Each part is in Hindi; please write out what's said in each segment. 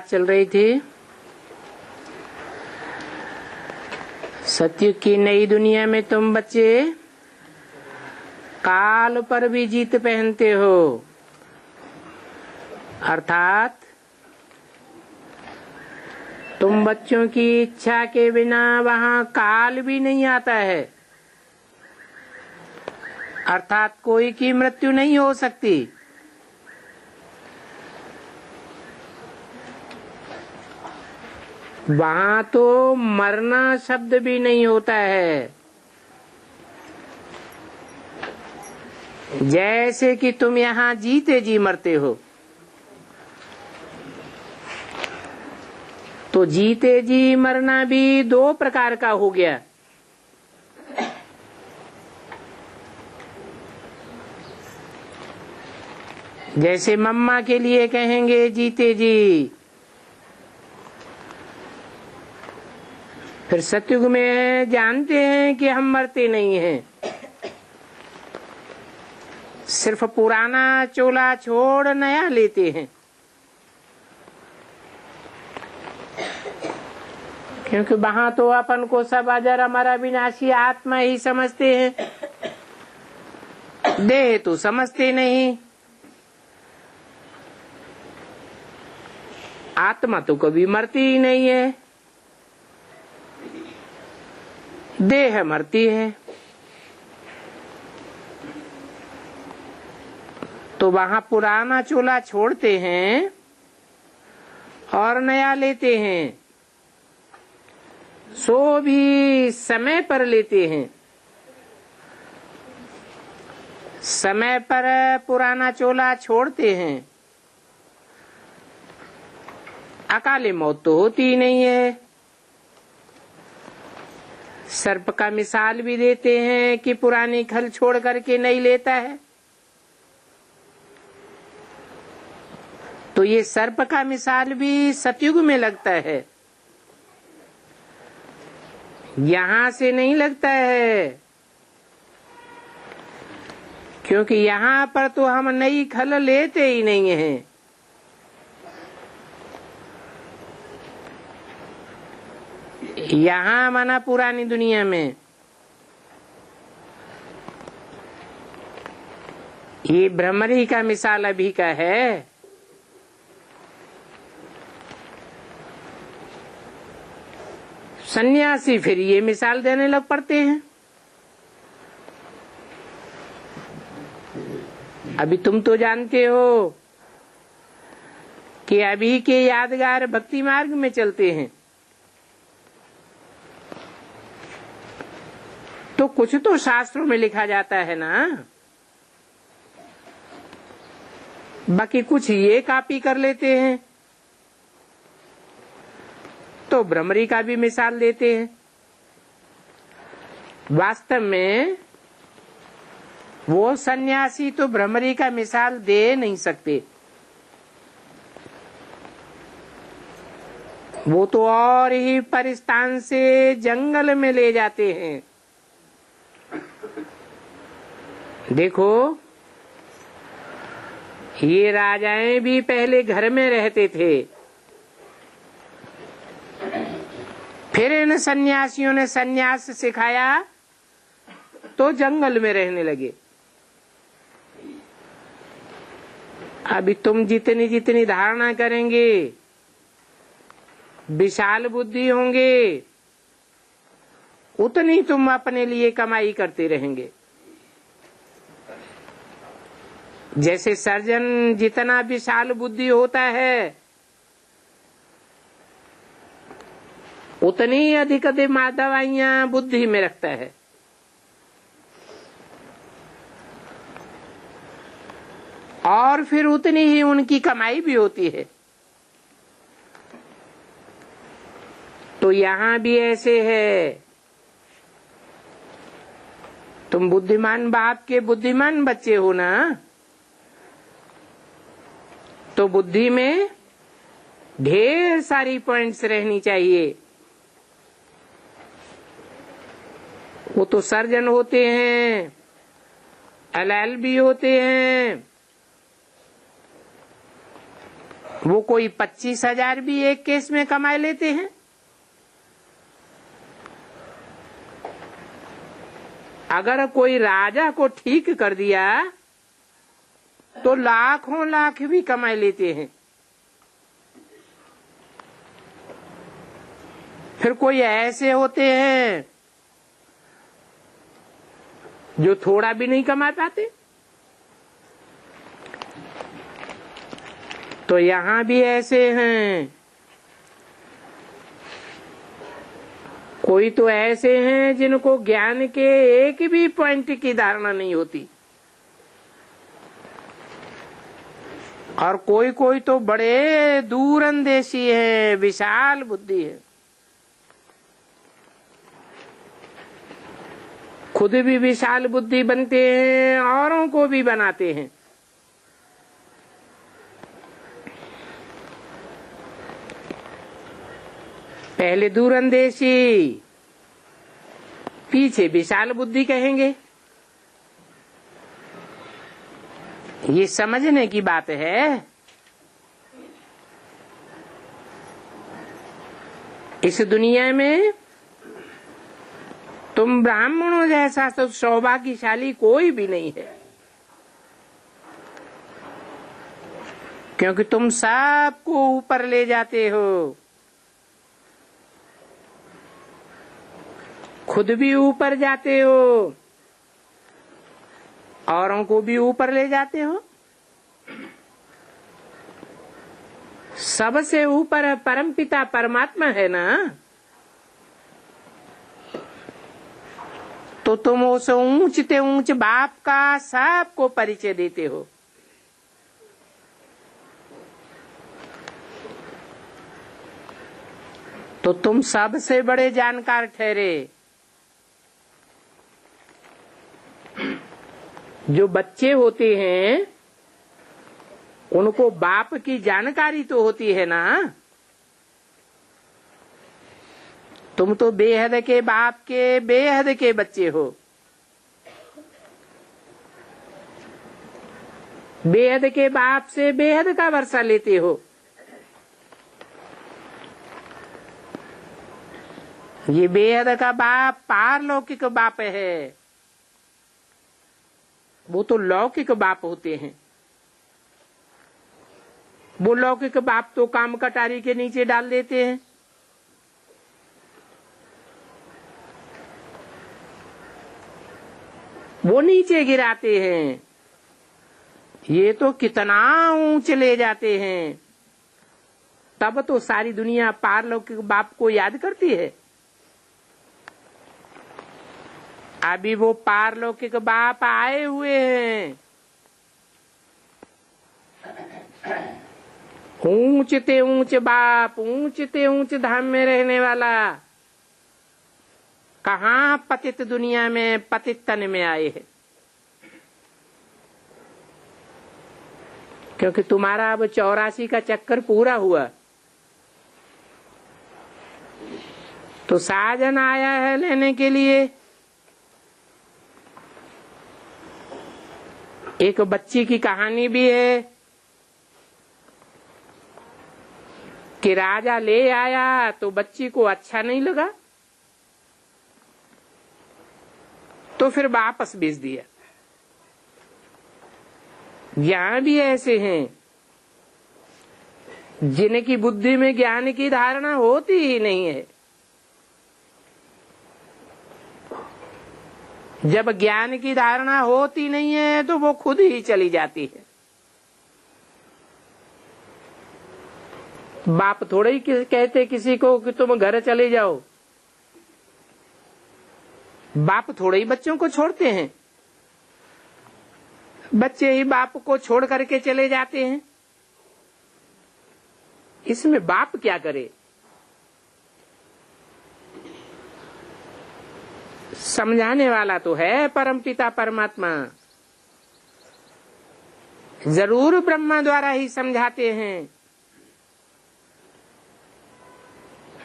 चल रही थी। सत्युग की नई दुनिया में तुम बच्चे काल पर भी जीत पहनते हो, अर्थात तुम बच्चों की इच्छा के बिना वहां काल भी नहीं आता है, अर्थात कोई की मृत्यु नहीं हो सकती। वहां तो मरना शब्द भी नहीं होता है। जैसे कि तुम यहाँ जीते जी मरते हो, तो जीते जी मरना भी दो प्रकार का हो गया। जैसे मम्मा के लिए कहेंगे जीते जी, फिर सतयुग में जानते हैं कि हम मरते नहीं हैं, सिर्फ पुराना चोला छोड़ नया लेते हैं, क्योंकि वहां तो अपन को सब अजर अमर अविनाशी आत्मा ही समझते हैं, देह तो समझते नहीं। आत्मा तो कभी मरती ही नहीं है, देह मरती है। तो वहां पुराना चोला छोड़ते हैं और नया लेते हैं, सो भी समय पर लेते हैं। समय पर पुराना चोला छोड़ते हैं, अकाले मौत तो होती ही नहीं है। सर्प का मिसाल भी देते हैं कि पुरानी खल छोड़ करके नहीं लेता है। तो ये सर्प का मिसाल भी सतयुग में लगता है, यहां से नहीं लगता है, क्योंकि यहाँ पर तो हम नई खल लेते ही नहीं हैं। यहाँ माना पुरानी दुनिया में ये भ्रमरी का मिसाल अभी का है। सन्यासी फिर ये मिसाल देने लग पड़ते हैं। अभी तुम तो जानते हो कि अभी के यादगार भक्ति मार्ग में चलते हैं, तो कुछ तो शास्त्रों में लिखा जाता है ना, बाकी कुछ ये कॉपी कर लेते हैं। तो भ्रमरी का भी मिसाल देते हैं। वास्तव में वो सन्यासी तो भ्रमरी का मिसाल दे नहीं सकते, वो तो और ही परिस्थान से जंगल में ले जाते हैं। देखो, ये राजाएं भी पहले घर में रहते थे, फिर इन सन्यासियों ने सन्यास सिखाया तो जंगल में रहने लगे। अभी तुम जितनी जितनी धारणा करेंगे, विशाल बुद्धि होंगे, उतनी तुम अपने लिए कमाई करते रहेंगे। जैसे सर्जन जितना विशाल बुद्धि होता है, उतनी अधिक दवाइयां बुद्धि में रखता है। और फिर उतनी ही उनकी कमाई भी होती है। तो यहाँ भी ऐसे है, तुम बुद्धिमान बाप के बुद्धिमान बच्चे हो ना, तो बुद्धि में ढेर सारी पॉइंट्स रहनी चाहिए। वो तो सर्जन होते हैं, LLB होते हैं, वो कोई 25,000 भी एक केस में कमा लेते हैं। अगर कोई राजा को ठीक कर दिया तो लाखों लाख भी कमा लेते हैं। फिर कोई ऐसे होते हैं जो थोड़ा भी नहीं कमा पाते। तो यहां भी ऐसे हैं। कोई तो ऐसे हैं जिनको ज्ञान के एक भी पॉइंट की धारणा नहीं होती, और कोई कोई तो बड़े दूरंदेशी है, विशाल बुद्धि है, खुद भी विशाल बुद्धि बनते हैं, औरों को भी बनाते हैं। पहले दूरंदेशी, पीछे विशाल बुद्धि कहेंगे। ये समझने की बात है। इस दुनिया में तुम ब्राह्मणों जैसा तो सौभाग्यशाली कोई भी नहीं है, क्योंकि तुम सबको ऊपर ले जाते हो, खुद भी ऊपर जाते हो, औरों को भी ऊपर ले जाते हो। सबसे ऊपर परमपिता परमात्मा है ना, तो तुम उस ऊंचते ऊंच बाप का सबको परिचय देते हो। तो तुम सबसे बड़े जानकार ठहरे। जो बच्चे होते हैं उनको बाप की जानकारी तो होती है ना। तुम तो बेहद के बाप के बेहद के बच्चे हो, बेहद के बाप से बेहद का वर्षा लेते हो। ये बेहद का बाप पारलौकिक बाप है, वो तो लौकिक बाप होते हैं। वो लौकिक बाप तो काम कटारी के नीचे डाल देते हैं। वो नीचे गिराते हैं, ये तो कितना ऊंच ले जाते हैं। तब तो सारी दुनिया पारलौकिक बाप को याद करती है। अभी वो पारलौकिक बाप आए हुए हैं, ऊंचते ऊंच बाप, ऊंचते ऊंच धाम में रहने वाला। कहाँ पतित दुनिया में पतित तन में आए हैं, क्योंकि तुम्हारा अब 84 का चक्कर पूरा हुआ। तो साजन आया है लेने के लिए। एक बच्ची की कहानी भी है कि राजा ले आया तो बच्ची को अच्छा नहीं लगा, तो फिर वापस भेज दिया। यहाँ भी ऐसे हैं जिनकी बुद्धि में ज्ञान की धारणा होती ही नहीं है। जब ज्ञान की धारणा होती नहीं है तो वो खुद ही चली जाती है। बाप थोड़े ही कहते किसी को कि तुम घर चले जाओ। बाप थोड़े ही बच्चों को छोड़ते हैं, बच्चे ही बाप को छोड़ करके चले जाते हैं। इसमें बाप क्या करे? समझाने वाला तो है परमपिता परमात्मा। जरूर ब्रह्मा द्वारा ही समझाते हैं।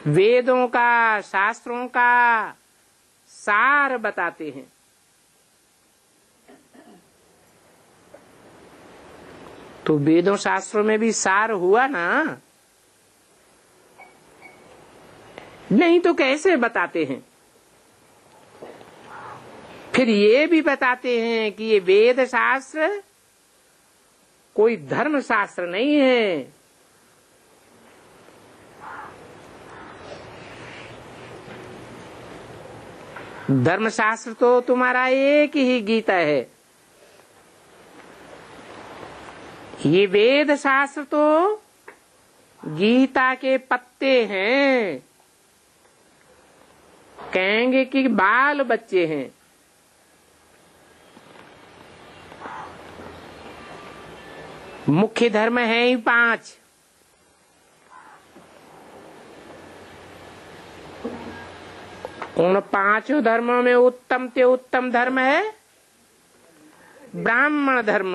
वेदों का, शास्त्रों का सार बताते हैं। तो वेदों शास्त्रों में भी सार हुआ ना, नहीं तो कैसे बताते हैं। फिर ये भी बताते हैं कि ये वेद शास्त्र कोई धर्म शास्त्र नहीं है, धर्मशास्त्र तो तुम्हारा एक ही गीता है। ये वेद शास्त्र तो गीता के पत्ते हैं, कहेंगे कि बाल बच्चे हैं। मुख्य धर्म है ही 5। उन 5 धर्मों में उत्तम से उत्तम धर्म है ब्राह्मण धर्म।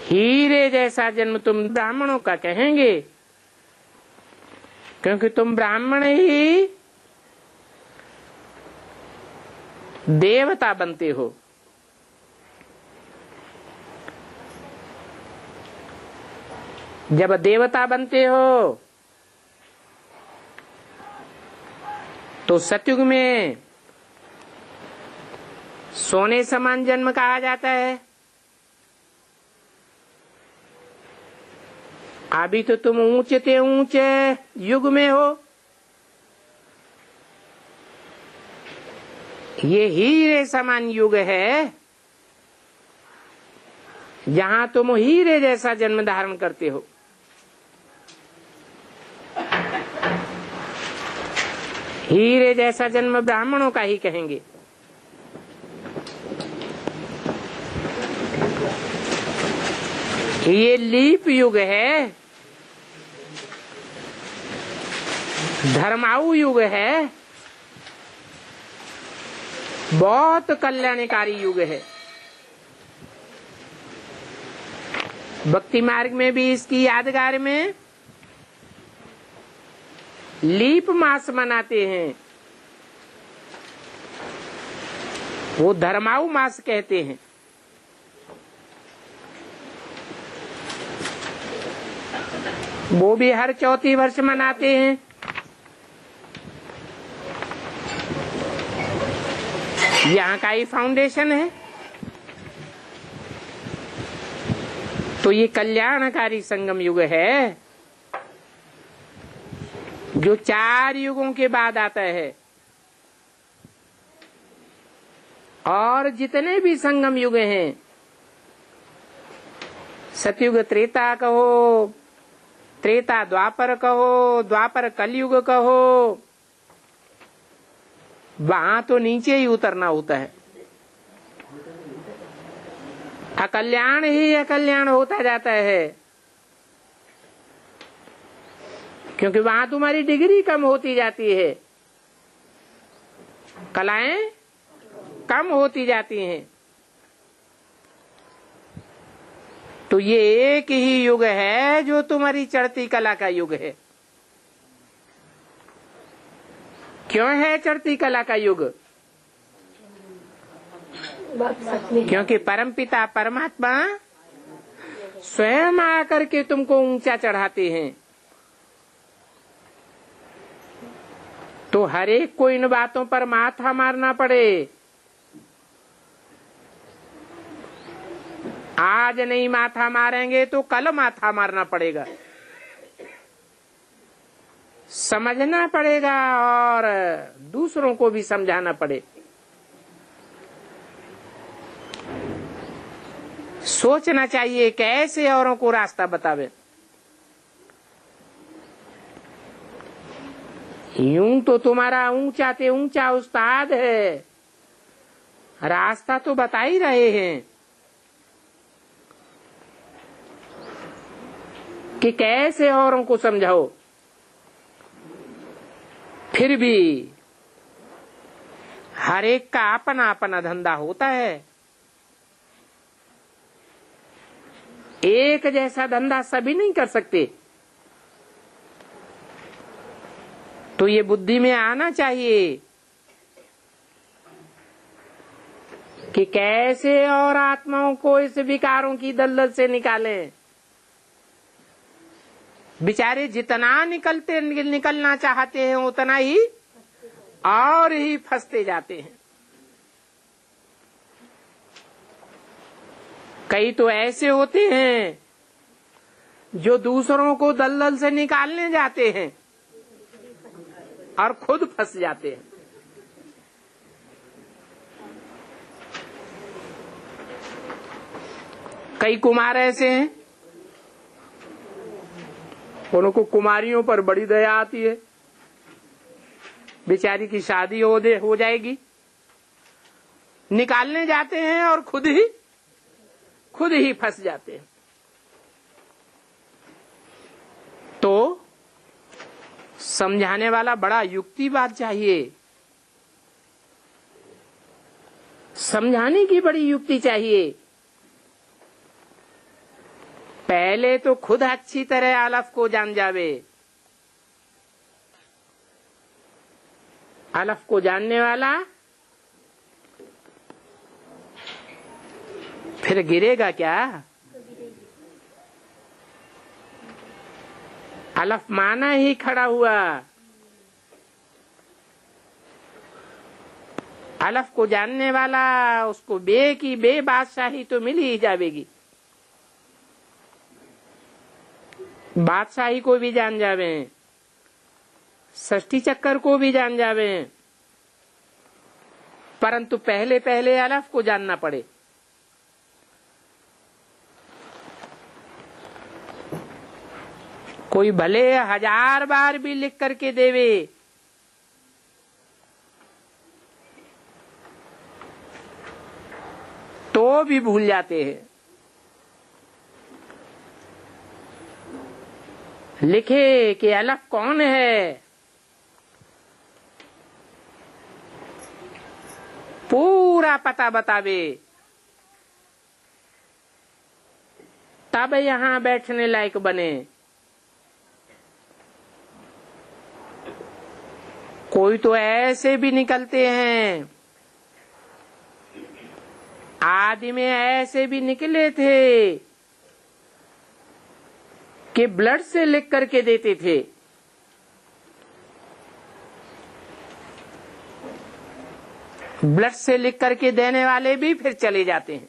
हीरे जैसा जन्म तुम ब्राह्मणों का कहेंगे, क्योंकि तुम ब्राह्मण ही देवता बनते हो। जब देवता बनते हो तो सतयुग में सोने समान जन्म कहा जाता है। अभी तो तुम ऊंचे से ऊंचे युग में हो। ये हीरे समान युग है, जहां तुम हीरे जैसा जन्म धारण करते हो। हीरे जैसा जन्म ब्राह्मणों का ही कहेंगे। ये लीप युग है, धर्माऊ युग है, बहुत कल्याणकारी युग है। भक्ति मार्ग में भी इसकी यादगार में लीप मास मनाते हैं, वो धर्माऊ मास कहते हैं। वो भी हर 34 वर्ष मनाते हैं। यहाँ का ही फाउंडेशन है। तो ये कल्याणकारी संगम युग है, जो 4 युगों के बाद आता है। और जितने भी संगम युग हैं, सतयुग त्रेता कहो, त्रेता द्वापर कहो, द्वापर कलयुग कहो, वहां तो नीचे ही उतरना होता है। अकल्याण ही अकल्याण होता जाता है, क्योंकि वहां तुम्हारी डिग्री कम होती जाती है, कलाएं कम होती जाती हैं। तो ये एक ही युग है जो तुम्हारी चढ़ती कला का युग है। क्यों है चढ़ती कला का युग? क्योंकि परमपिता परमात्मा स्वयं आकर के तुमको ऊंचा चढ़ाते हैं। तो हर एक को इन बातों पर माथा मारना पड़े। आज नहीं माथा मारेंगे तो कल माथा मारना पड़ेगा, समझना पड़ेगा और दूसरों को भी समझाना पड़े। सोचना चाहिए कैसे औरों को रास्ता बतावे। यूं तो तुम्हारा ऊंचा से ऊंचा उस्ताद है, रास्ता तो बता ही रहे हैं कि कैसे औरों को समझाओ। फिर भी हर एक का अपना अपना धंधा होता है। एक जैसा धंधा सभी नहीं कर सकते। तो ये बुद्धि में आना चाहिए कि कैसे और आत्माओं को इस विकारों की दलदल से निकालें। बेचारे जितना निकलना चाहते हैं उतना ही और ही फंसते जाते हैं। कई तो ऐसे होते हैं जो दूसरों को दलदल से निकालने जाते हैं और खुद फंस जाते हैं। कई कुमार ऐसे हैं, उनको कुमारियों पर बड़ी दया आती है, बेचारी की शादी हो जाएगी, निकालने जाते हैं और खुद ही फंस जाते हैं। तो समझाने वाला बड़ा युक्तिवाद चाहिए, समझाने की बड़ी युक्ति चाहिए। पहले तो खुद अच्छी तरह अलफ को जान जावे। अलफ को जानने वाला फिर गिरेगा क्या? अलफ माना ही खड़ा हुआ। अलफ को जानने वाला, उसको बे की बे बादशाही तो मिल ही जाएगी। बादशाही को भी जान जावे, षष्ठी चक्कर को भी जान जावे, परंतु पहले पहले अलफ को जानना पड़े। कोई भले 1000 बार भी लिख करके देवे, तो भी भूल जाते हैं। लिखे कि अलफ कौन है, पूरा पता बतावे, तब यहाँ बैठने लायक बने। कोई तो ऐसे भी निकलते हैं, आदि में ऐसे भी निकले थे कि ब्लड से लिख करके देते थे। ब्लड से लिख करके देने वाले भी फिर चले जाते हैं।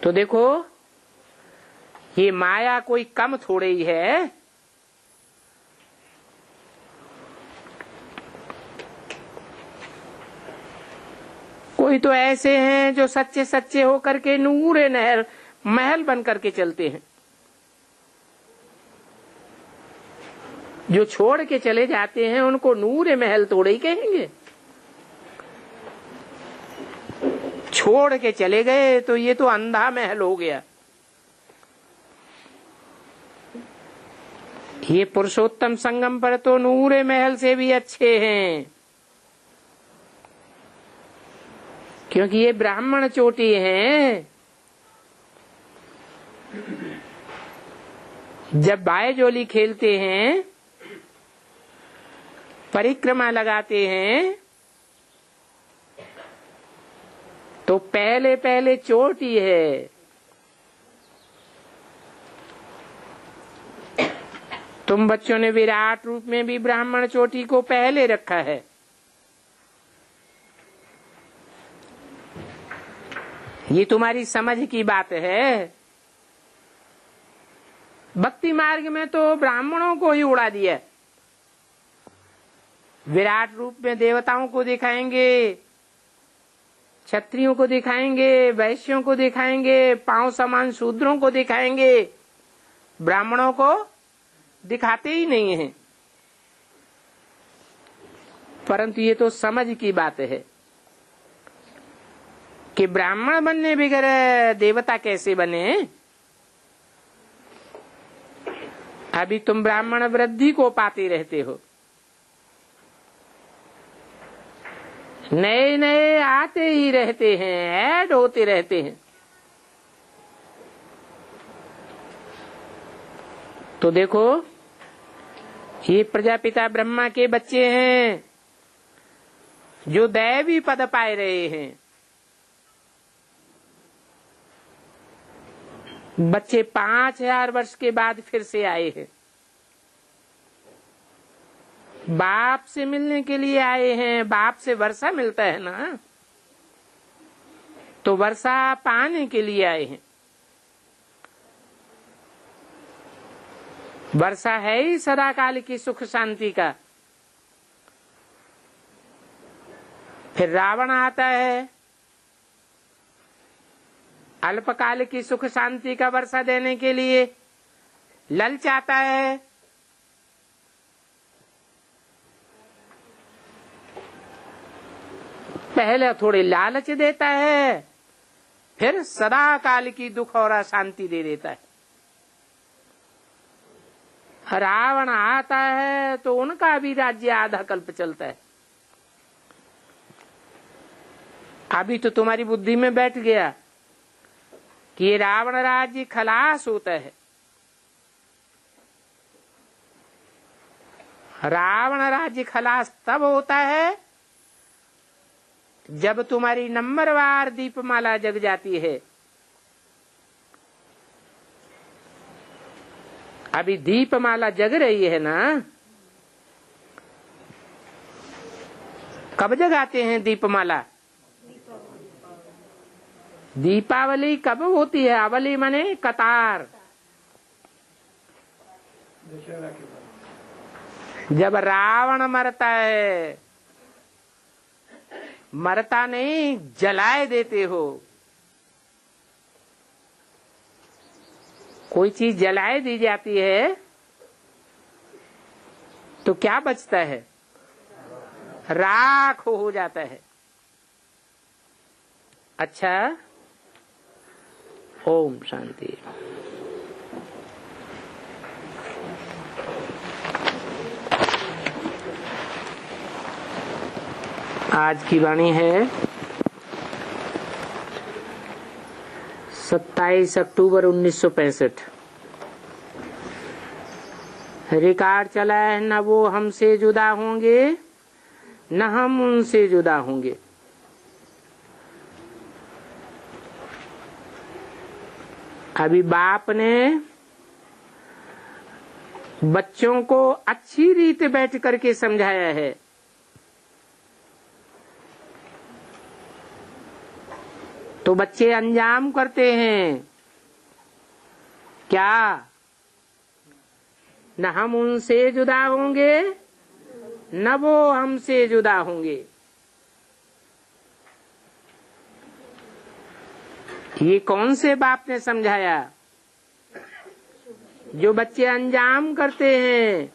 तो देखो, ये माया कोई कम थोड़े ही है। कोई तो ऐसे हैं जो सच्चे सच्चे होकर के नूरे नहर महल बन करके चलते हैं। जो छोड़ के चले जाते हैं उनको नूरे महल थोड़े ही कहेंगे। छोड़ के चले गए तो ये तो अंधा महल हो गया। ये पुरुषोत्तम संगम पर तो नूरे महल से भी अच्छे हैं, क्योंकि ये ब्राह्मण चोटी हैं। जब बायजोली खेलते हैं, परिक्रमा लगाते हैं, तो पहले पहले चोटी है। तुम बच्चों ने विराट रूप में भी ब्राह्मण चोटी को पहले रखा है। ये तुम्हारी समझ की बात है। भक्ति मार्ग में तो ब्राह्मणों को ही उड़ा दिया। विराट रूप में देवताओं को दिखाएंगे, क्षत्रियों को दिखाएंगे, वैश्यों को दिखाएंगे, पांव समान शूद्रों को दिखाएंगे, ब्राह्मणों को दिखाते ही नहीं हैं। परंतु ये तो समझ की बात है कि ब्राह्मण बनने बगैर देवता कैसे बने। अभी तुम ब्राह्मण वृद्धि को पाते रहते हो, नए नए आते ही रहते हैं, ऐड होते रहते हैं। तो देखो, ये प्रजापिता ब्रह्मा के बच्चे हैं, जो दैवी पद पाए रहे हैं। बच्चे 5000 वर्ष के बाद फिर से आए हैं, बाप से मिलने के लिए आए हैं। बाप से वर्षा मिलता है ना, तो वर्षा पाने के लिए आए हैं। वर्षा है ही सदाकाल की सुख शांति का। फिर रावण आता है, अल्पकाल की सुख शांति का वर्षा देने के लिए ललचाता है। पहले थोड़ी लालच देता है, फिर सदा काल की दुख और अशांति दे देता है। रावण आता है तो उनका भी राज्य आधा कल्प चलता है। अभी तो तुम्हारी बुद्धि में बैठ गया कि ये रावण राज्य खलास होता है। रावण राज्य खलास तब होता है जब तुम्हारी नंबरवार दीपमाला जग जाती है। अभी दीपमाला जग रही है ना। कब जगाते हैं दीपमाला? दीपावली कब होती है? अवली माने कतार। जब रावण मरता है। मरता नहीं, जलाए देते हो। कोई चीज जलाए दी जाती है तो क्या बचता है? राख हो जाता है। अच्छा, ओम शांति। आज की वाणी है 27 अक्टूबर 1965। रिकॉर्ड चला है, न वो हमसे जुदा होंगे न हम उनसे जुदा होंगे। अभी बाप ने बच्चों को अच्छी रीत बैठ करके समझाया है। तो बच्चे अंजाम करते हैं क्या? न हम उनसे जुदा होंगे न वो हमसे जुदा होंगे। ये कौन से बाप ने समझाया? जो बच्चे अंजाम करते हैं,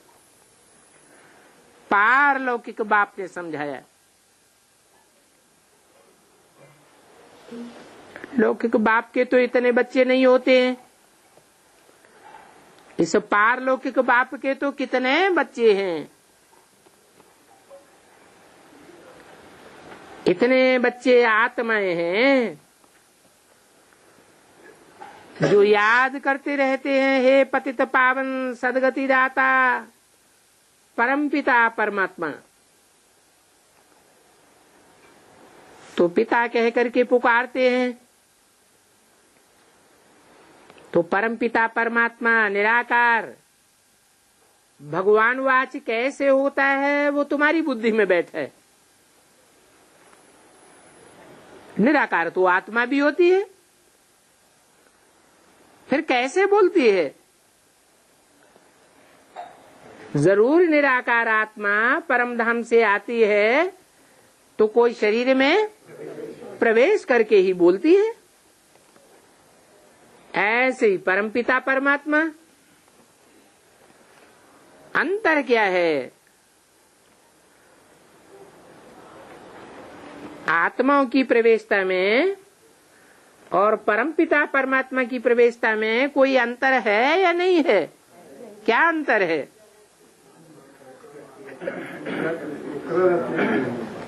पारलौकिक बाप ने समझाया। लौकिक बाप के तो इतने बच्चे नहीं होते हैं। इस पारलौकिक बाप के तो कितने बच्चे हैं। इतने बच्चे आत्माएं हैं जो याद करते रहते हैं, हे पतित पावन सदगति दाता परमपिता परमात्मा। तो पिता कह करके पुकारते हैं। तो परमपिता परमात्मा निराकार भगवान वाच कैसे होता है, वो तुम्हारी बुद्धि में बैठा है। निराकार तो आत्मा भी होती है, फिर कैसे बोलती है? जरूर निराकार आत्मा परम धाम से आती है तो कोई शरीर में प्रवेश करके ही बोलती है। ऐसे ही परमपिता परमात्मा। अंतर क्या है? आत्माओं की प्रवेशता में और परमपिता परमात्मा की प्रवेशता में कोई अंतर है या नहीं है? क्या अंतर है?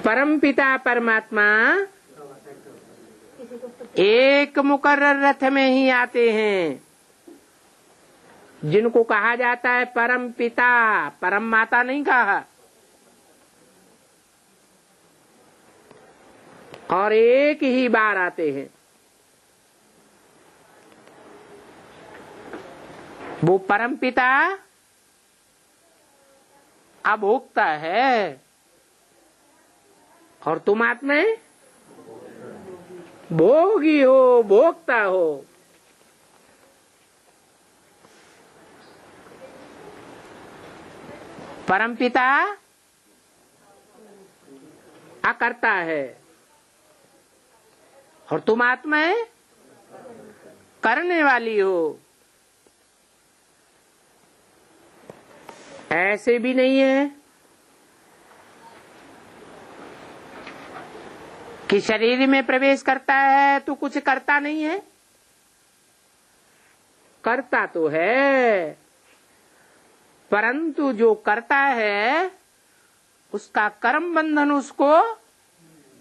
परमपिता परमात्मा एक मुकर्रर रथ में ही आते हैं, जिनको कहा जाता है परम पिता। परम माता नहीं कहा। और एक ही बार आते हैं। वो परमपिता अभोक्ता है और तुम आत्माएं भोगी हो, भोक्ता हो। परमपिता अकर्ता है और तुम आत्माएं करने वाली हो। ऐसे भी नहीं है कि शरीर में प्रवेश करता है तो कुछ करता नहीं है, करता तो है, परंतु जो करता है उसका कर्म बंधन उसको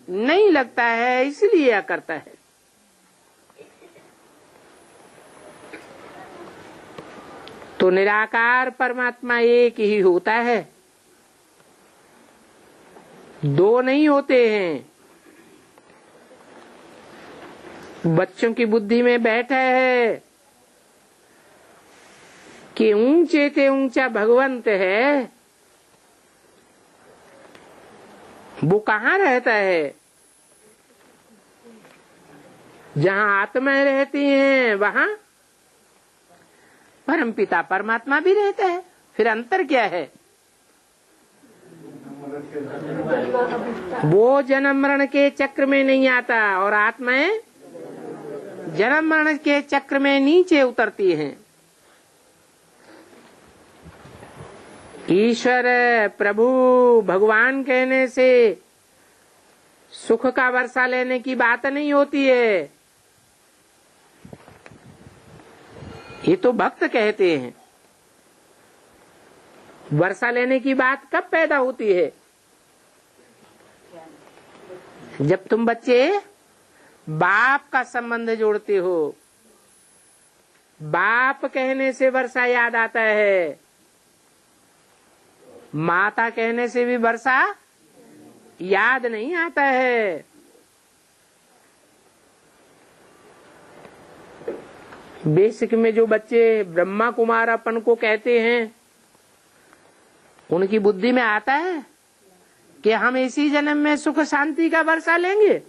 नहीं लगता है, इसलिए यह करता है। तो निराकार परमात्मा एक ही होता है, दो नहीं होते हैं। बच्चों की बुद्धि में बैठा है कि ऊंचे से ऊंचा भगवंत है, वो कहाँ रहता है? जहाँ आत्माएं रहती हैं वहाँ परमपिता परमात्मा भी रहता है। फिर अंतर क्या है? वो जन्म मरण के चक्र में नहीं आता और आत्माएं जन्म मरण के चक्र में नीचे उतरती हैं। ईश्वर प्रभु भगवान कहने से सुख का वर्षा लेने की बात नहीं होती है, ये तो भक्त कहते हैं। वर्षा लेने की बात कब पैदा होती है? जब तुम बच्चे बाप का संबंध जोड़ते हो। बाप कहने से वर्षा याद आता है, माता कहने से भी वर्षा याद नहीं आता है। बेसिक में जो बच्चे ब्रह्मा कुमार अपन को कहते हैं, उनकी बुद्धि में आता है कि हम इसी जन्म में सुख शांति का वर्षा लेंगे?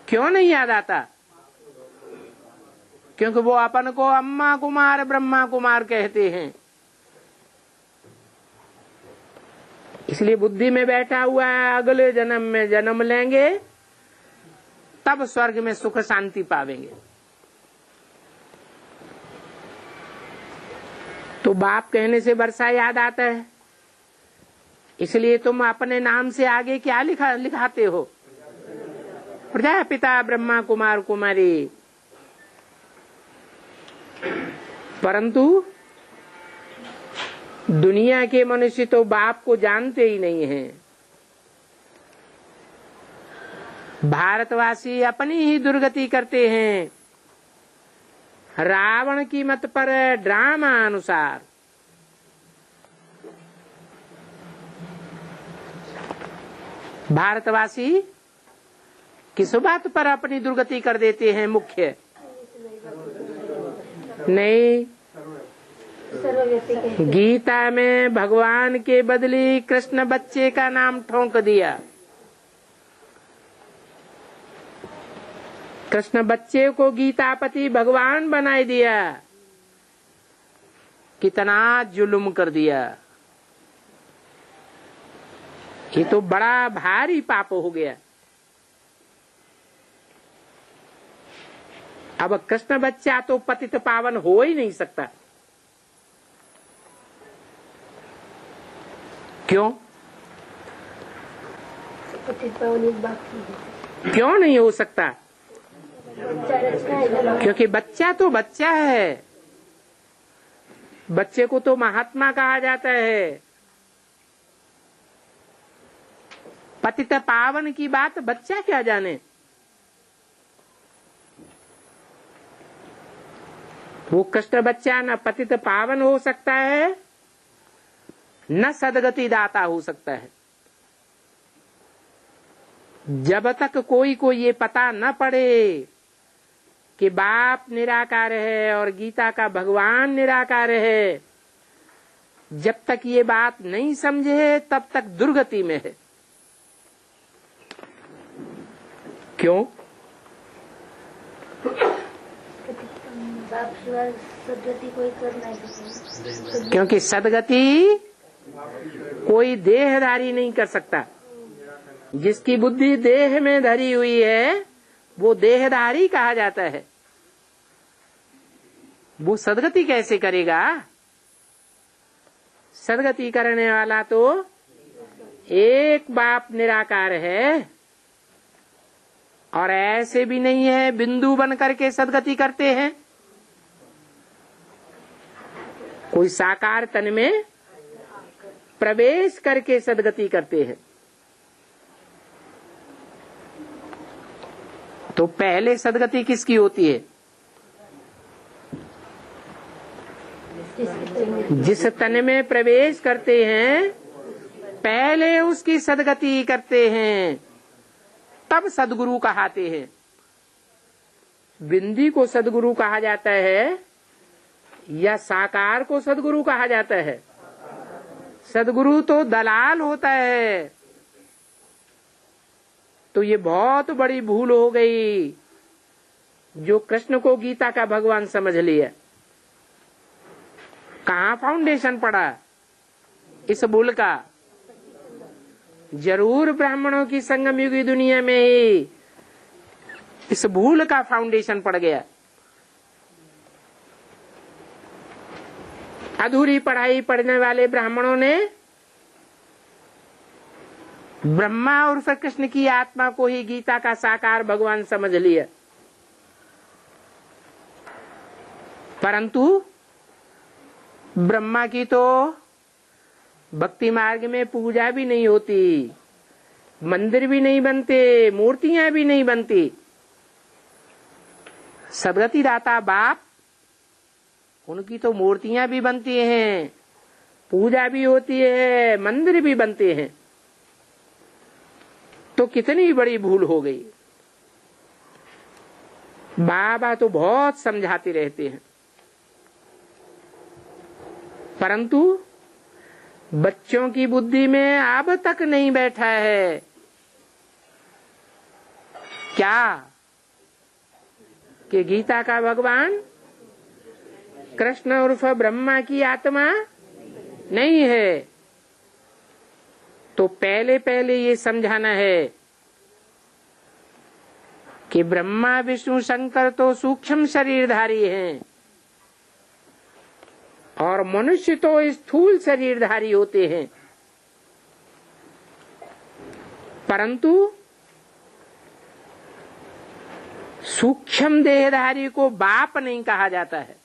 क्यों नहीं याद आता? क्योंकि वो अपन को अम्मा कुमार ब्रह्मा कुमार कहते हैं, इसलिए बुद्धि में बैठा हुआ है अगले जन्म में जन्म लेंगे तब स्वर्ग में सुख शांति पावेंगे। तो बाप कहने से वर्षा याद आता है, इसलिए तुम अपने नाम से आगे क्या लिखाते हो? प्रजापिता ब्रह्मा कुमार कुमारी। परंतु दुनिया के मनुष्य तो बाप को जानते ही नहीं हैं। भारतवासी अपनी ही दुर्गति करते हैं रावण की मत पर ड्रामा अनुसार। भारतवासी किस बात पर अपनी दुर्गति कर देते हैं? मुख्य नहीं, गीता में भगवान के बदली कृष्ण बच्चे का नाम ठोंक दिया। कृष्ण बच्चे को गीतापति भगवान बनाए दिया। कितना जुल्म कर दिया! ये तो बड़ा भारी पाप हो गया। अब कृष्ण बच्चा तो पतित पावन हो ही नहीं सकता। क्यों? क्यों नहीं हो सकता? क्योंकि बच्चा तो बच्चा है। बच्चे को तो महात्मा कहा जाता है। पतित पावन की बात बच्चा क्या जाने? वो कृष्ण बच्चा न पतित पावन हो सकता है न सदगति दाता हो सकता है। जब तक कोई को ये पता न पड़े कि बाप निराकार है और गीता का भगवान निराकार है, जब तक ये बात नहीं समझे तब तक दुर्गति में है। क्यों? सदगति कोई कर नहीं सकता, क्योंकि सदगति कोई देहधारी नहीं कर सकता। जिसकी बुद्धि देह में धरी हुई है वो देहधारी कहा जाता है। वो सदगति कैसे करेगा? सदगति करने वाला तो एक बाप निराकार है, और ऐसे भी नहीं है बिंदु बन करके सदगति करते हैं। कोई साकार तन में प्रवेश करके सदगति करते हैं। तो पहले सदगति किसकी होती है? जिस तन में प्रवेश करते हैं पहले उसकी सदगति करते हैं, तब सदगुरु कहाते हैं। बिंदी को सदगुरु कहा जाता है या साकार को सदगुरु कहा जाता है? सदगुरु तो दलाल होता है। तो ये बहुत बड़ी भूल हो गई जो कृष्ण को गीता का भगवान समझ लिया। कहाँ फाउंडेशन पड़ा इस भूल का? जरूर ब्राह्मणों की संगम युगी दुनिया में ही इस भूल का फाउंडेशन पड़ गया। अधूरी पढ़ाई पढ़ने वाले ब्राह्मणों ने ब्रह्मा और फिर कृष्ण की आत्मा को ही गीता का साकार भगवान समझ लिया। परंतु ब्रह्मा की तो भक्ति मार्ग में पूजा भी नहीं होती, मंदिर भी नहीं बनते, मूर्तियां भी नहीं बनती। सदगति दाता बाप, उनकी तो मूर्तियां भी बनती हैं, पूजा भी होती है, मंदिर भी बनते हैं। तो कितनी बड़ी भूल हो गई। बाबा तो बहुत समझाते रहते हैं, परंतु बच्चों की बुद्धि में अब तक नहीं बैठा है। क्या कि गीता का भगवान कृष्ण उर्फ ब्रह्मा की आत्मा नहीं है। तो पहले पहले ये समझाना है कि ब्रह्मा विष्णु शंकर तो सूक्ष्म शरीरधारी हैं और मनुष्य तो स्थूल शरीरधारी होते हैं। परंतु सूक्ष्म देहधारी को बाप नहीं कहा जाता है।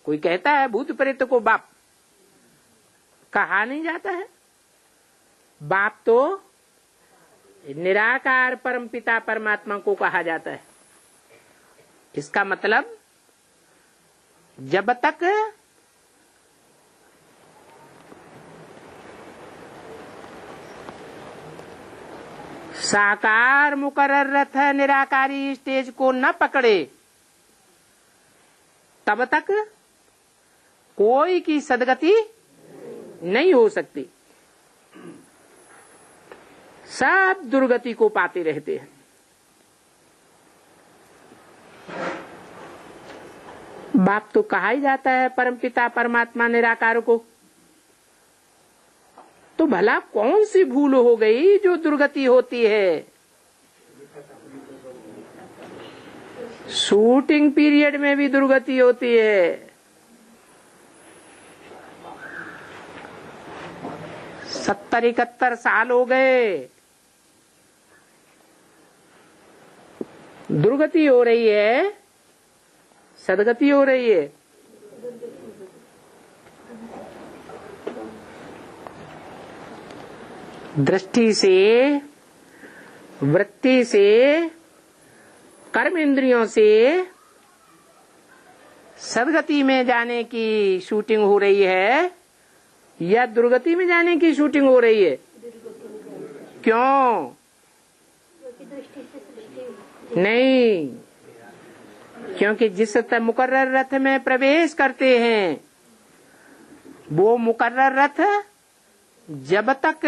कोई कहता है भूत प्रेत को बाप, कहा नहीं जाता है। बाप तो निराकार परम पिता परमात्मा को कहा जाता है। इसका मतलब जब तक साकार मुकर्रर रथ निराकारी स्टेज को न पकड़े तब तक कोई की सदगति नहीं हो सकती। सब दुर्गति को पाते रहते हैं। बाप तो कहा ही जाता है परमपिता परमात्मा निराकार को। तो भला कौन सी भूल हो गई जो दुर्गति होती है? शूटिंग पीरियड में भी दुर्गति होती है। 70-71 साल हो गए, दुर्गति हो रही है, सदगति हो रही है। दृष्टि से, वृत्ति से, कर्म इंद्रियों से सदगति में जाने की शूटिंग हो रही है या दुर्गति में जाने की शूटिंग हो रही है? क्यों? दृष्टि से सृष्टि नहीं, क्योंकि जिस मुकर्रर रथ में प्रवेश करते हैं वो मुकर्रर रथ जब तक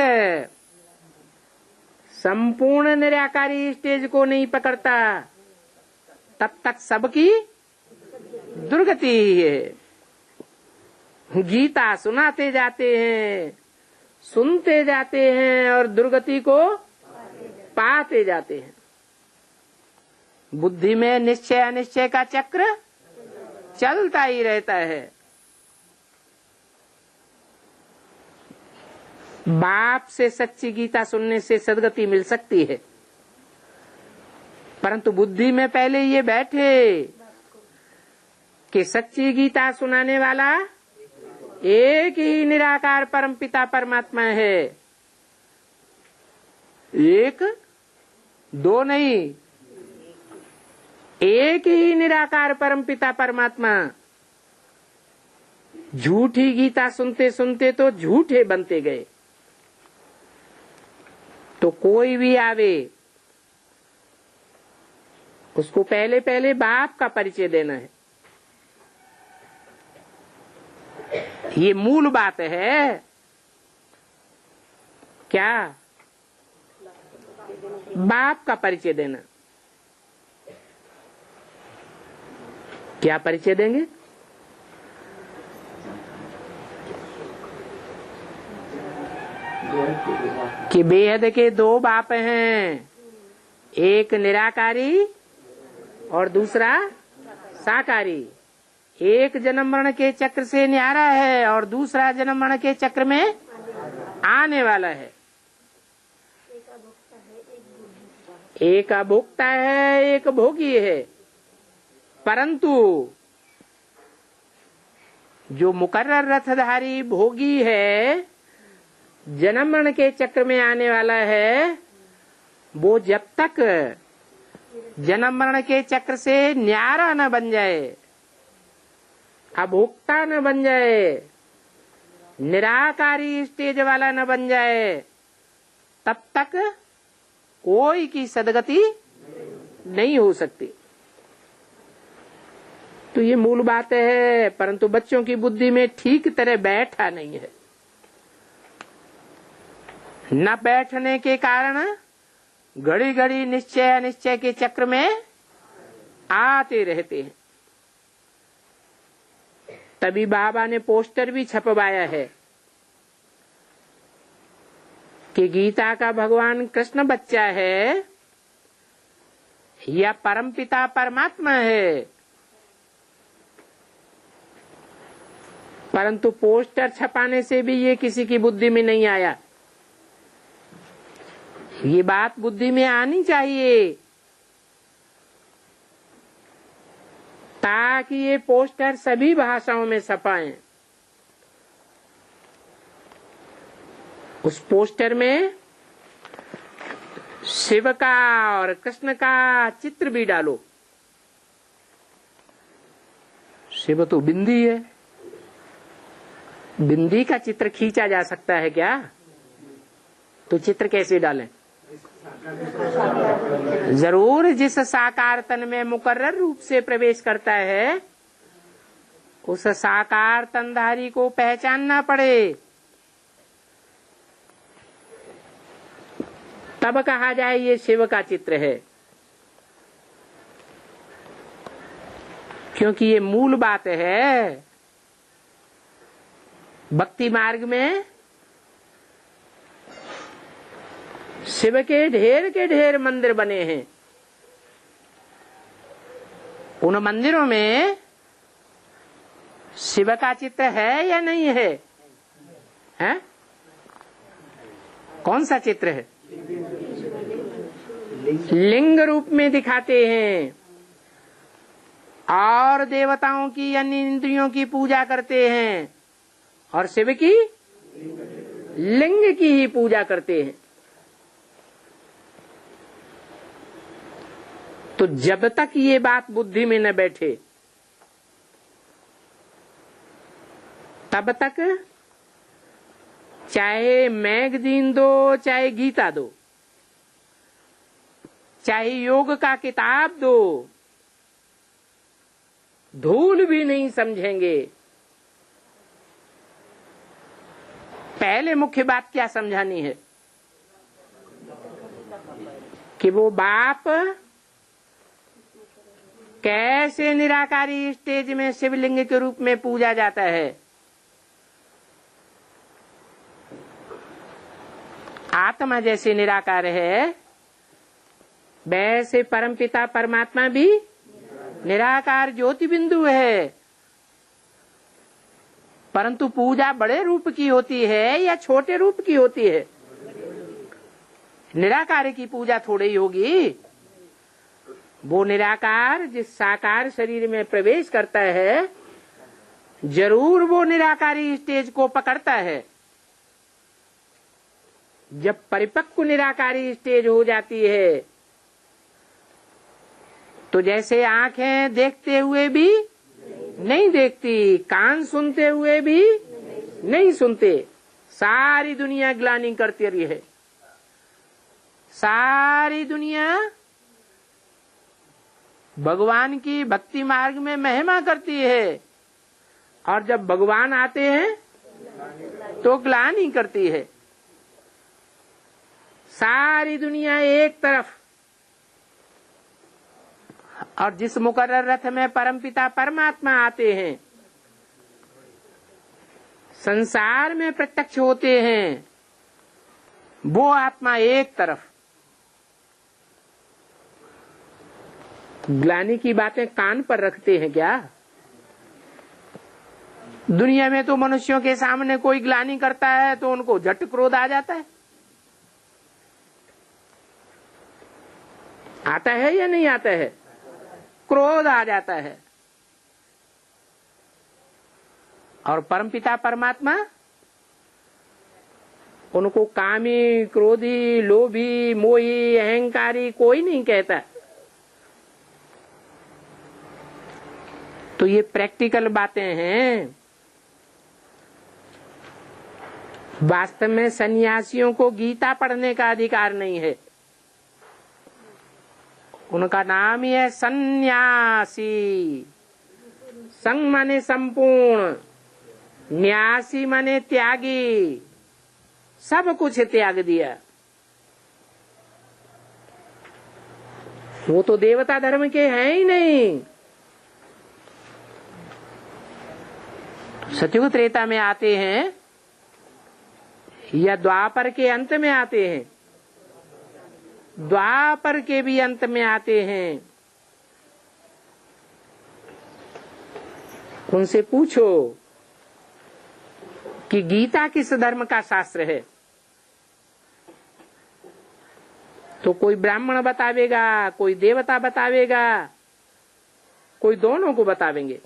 संपूर्ण निराकारी स्टेज को नहीं पकड़ता तब तक सबकी दुर्गति ही है। गीता सुनाते जाते हैं, सुनते जाते हैं और दुर्गति को पाते जाते हैं। बुद्धि में निश्चय अनिश्चय का चक्र चलता ही रहता है। बाप से सच्ची गीता सुनने से सदगति मिल सकती है, परंतु बुद्धि में पहले ये बैठे कि सच्ची गीता सुनाने वाला एक ही निराकार परमपिता परमात्मा है। एक दो नहीं, एक ही निराकार परमपिता परमात्मा। झूठी गीता सुनते सुनते तो झूठे बनते गए। तो कोई भी आवे उसको पहले पहले बाप का परिचय देना है। ये मूल बात है। क्या? बाप का परिचय देना। क्या परिचय देंगे? कि बेहद के दो बाप हैं, एक निराकारी और दूसरा साकारी। एक जन्म मरण के चक्र से न्यारा है और दूसरा जन्म मरण के चक्र में आने वाला है। एक अभोक्ता है, एक भोगी है। परंतु जो मुकर्रर रथधारी भोगी है, जन्म मरण के चक्र में आने वाला है, वो जब तक जन्म मरण के चक्र से न्यारा न बन जाए, अभोक्ता न बन जाए, निराकारी स्टेज वाला न बन जाए, तब तक कोई की सदगति नहीं हो सकती। तो ये मूल बात है, परंतु बच्चों की बुद्धि में ठीक तरह बैठा नहीं है। न बैठने के कारण घड़ी घड़ी निश्चय अनिश्चय के चक्र में आते रहते हैं। तभी बाबा ने पोस्टर भी छपवाया है कि गीता का भगवान कृष्ण बच्चा है या परमपिता परमात्मा है। परंतु पोस्टर छपाने से भी ये किसी की बुद्धि में नहीं आया। ये बात बुद्धि में आनी चाहिए ताकि ये पोस्टर सभी भाषाओं में छपाएं। उस पोस्टर में शिव का और कृष्ण का चित्र भी डालो। शिव तो बिंदी है, बिंदी का चित्र खींचा जा सकता है क्या? तो चित्र कैसे डालें? जरूर जिस साकार तन में मुकर्रर रूप से प्रवेश करता है, उस साकार तनधारी को पहचानना पड़े, तब कहा जाए ये शिव का चित्र है। क्योंकि ये मूल बात है। भक्ति मार्ग में शिव के ढेर मंदिर बने हैं। उन मंदिरों में शिव का चित्र है या नहीं है? हैं? कौन सा चित्र है? लिंग रूप में दिखाते हैं और देवताओं की अन्य इंद्रियों की पूजा करते हैं और शिव की लिंग की ही पूजा करते हैं। तो जब तक ये बात बुद्धि में न बैठे तब तक चाहे मैगजीन दो, चाहे गीता दो, चाहे योग का किताब दो, धूल भी नहीं समझेंगे। पहले मुख्य बात क्या समझानी है कि वो बाप कैसे निराकारी स्टेज में शिवलिंग के रूप में पूजा जाता है। आत्मा जैसे निराकार है, वैसे परमपिता परमात्मा भी निराकार ज्योति बिंदु है। परंतु पूजा बड़े रूप की होती है या छोटे रूप की होती है? निराकार की पूजा थोड़ी ही होगी। वो निराकार जिस साकार शरीर में प्रवेश करता है, जरूर वो निराकारी स्टेज को पकड़ता है। जब परिपक्व निराकारी स्टेज हो जाती है तो जैसे आंखें देखते हुए भी नहीं देखती, कान सुनते हुए भी नहीं सुनते, सारी दुनिया ग्लानि करती रही है। सारी दुनिया भगवान की भक्ति मार्ग में महिमा करती है, और जब भगवान आते हैं तो ग्लानि करती है। सारी दुनिया एक तरफ, और जिस मुकर्रर रथ में परमपिता परमात्मा आते हैं, संसार में प्रत्यक्ष होते हैं, वो आत्मा एक तरफ। ग्लानि की बातें कान पर रखते हैं क्या? दुनिया में तो मनुष्यों के सामने कोई ग्लानि करता है तो उनको झट क्रोध आ जाता है। आता है या नहीं आता है? क्रोध आ जाता है। और परमपिता परमात्मा उनको कामी, क्रोधी, लोभी, मोही, अहंकारी कोई नहीं कहता। तो ये प्रैक्टिकल बातें हैं। वास्तव में सन्यासियों को गीता पढ़ने का अधिकार नहीं है। उनका नाम ही है सन्यासी। संग माने संपूर्ण, न्यासी माने त्यागी, सब कुछ त्याग दिया। वो तो देवता धर्म के हैं ही नहीं। सतयुग त्रेता में आते हैं या द्वापर के अंत में आते हैं? द्वापर के भी अंत में आते हैं। उनसे पूछो कि गीता किस धर्म का शास्त्र है, तो कोई ब्राह्मण बतावेगा, कोई देवता बतावेगा, कोई दोनों को बतावेंगे।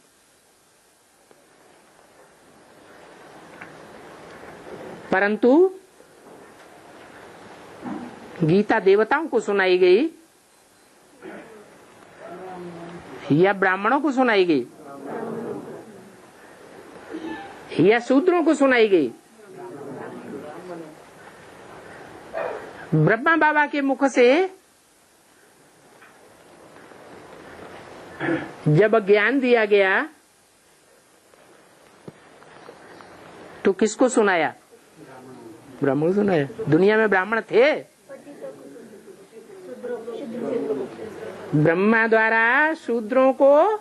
परंतु गीता देवताओं को सुनाई गई या ब्राह्मणों को सुनाई गई या शूद्रों को सुनाई गई? ब्रह्मा बाबा के मुख से जब ज्ञान दिया गया तो किसको सुनाया? ब्राह्मण को सुनाया। दुनिया में ब्राह्मण थे? ब्रह्मा द्वारा शूद्रों को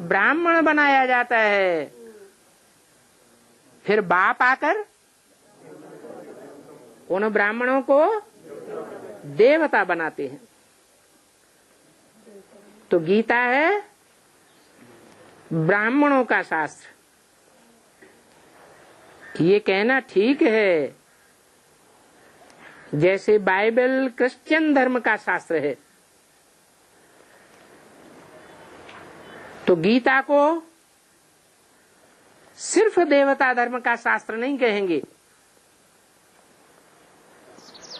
ब्राह्मण बनाया जाता है, फिर बाप आकर उन ब्राह्मणों को देवता बनाते हैं। तो गीता है ब्राह्मणों का शास्त्र। ये कहना ठीक है, जैसे बाइबल क्रिश्चियन धर्म का शास्त्र है, तो गीता को सिर्फ देवता धर्म का शास्त्र नहीं कहेंगे।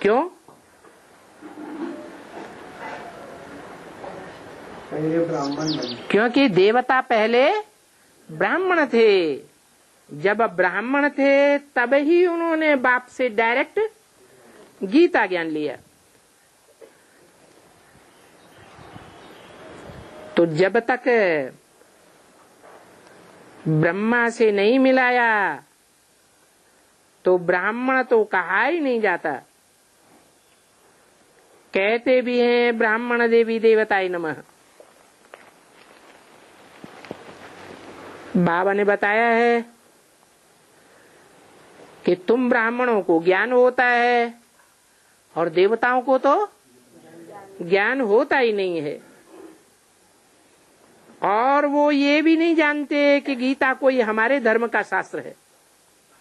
क्यों? क्योंकि देवता पहले ब्राह्मण थे। जब ब्राह्मण थे तब ही उन्होंने बाप से डायरेक्ट गीता ज्ञान लिया। तो जब तक ब्रह्मा से नहीं मिलाया तो ब्राह्मण तो कहा ही नहीं जाता। कहते भी हैं ब्राह्मण देवी देवताय नमः। बाबा ने बताया है कि तुम ब्राह्मणों को ज्ञान होता है और देवताओं को तो ज्ञान होता ही नहीं है। और वो ये भी नहीं जानते कि गीता कोई हमारे धर्म का शास्त्र है।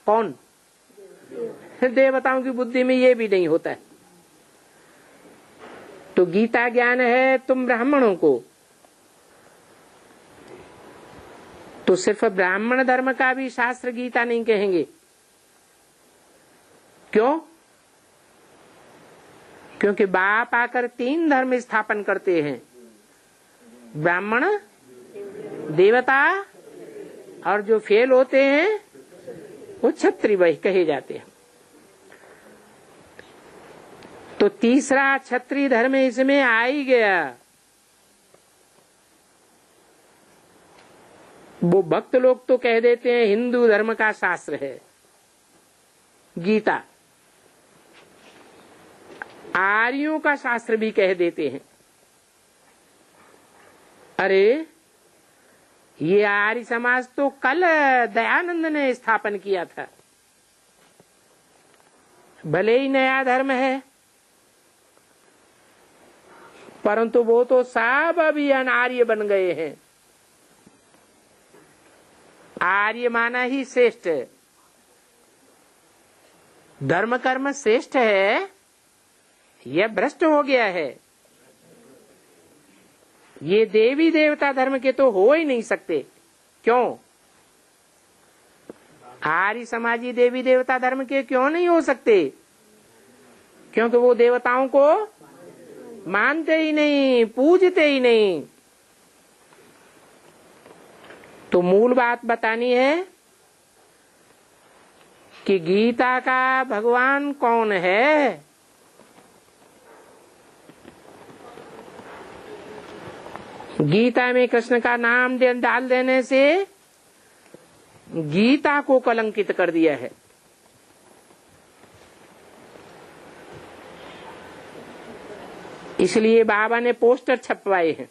कौन? देवताओं की बुद्धि में ये भी नहीं होता है। तो गीता ज्ञान है तुम ब्राह्मणों को, तो सिर्फ ब्राह्मण धर्म का भी शास्त्र गीता नहीं कहेंगे। क्यों? क्योंकि बाप आकर 3 धर्म स्थापन करते हैं, ब्राह्मण, देवता और जो फेल होते हैं वो क्षत्रिय वही कहे जाते हैं। तो तीसरा क्षत्रिय धर्म इसमें आ ही गया। वो भक्त लोग तो कह देते हैं हिंदू धर्म का शास्त्र है गीता, आर्यों का शास्त्र भी कह देते हैं। अरे ये आर्य समाज तो कल दयानंद ने स्थापन किया था। भले ही नया धर्म है परंतु वो तो सब अभी अनार्य बन गए हैं। आर्य माना ही श्रेष्ठ, धर्म कर्म श्रेष्ठ है, यह भ्रष्ट हो गया है। ये देवी देवता धर्म के तो हो ही नहीं सकते। क्यों? आर्य समाजी देवी देवता धर्म के क्यों नहीं हो सकते? क्योंकि वो देवताओं को मानते ही नहीं, पूजते ही नहीं। तो मूल बात बतानी है कि गीता का भगवान कौन है। गीता में कृष्ण का नाम डाल देने से गीता को कलंकित कर दिया है। इसलिए बाबा ने पोस्टर छपवाए हैं।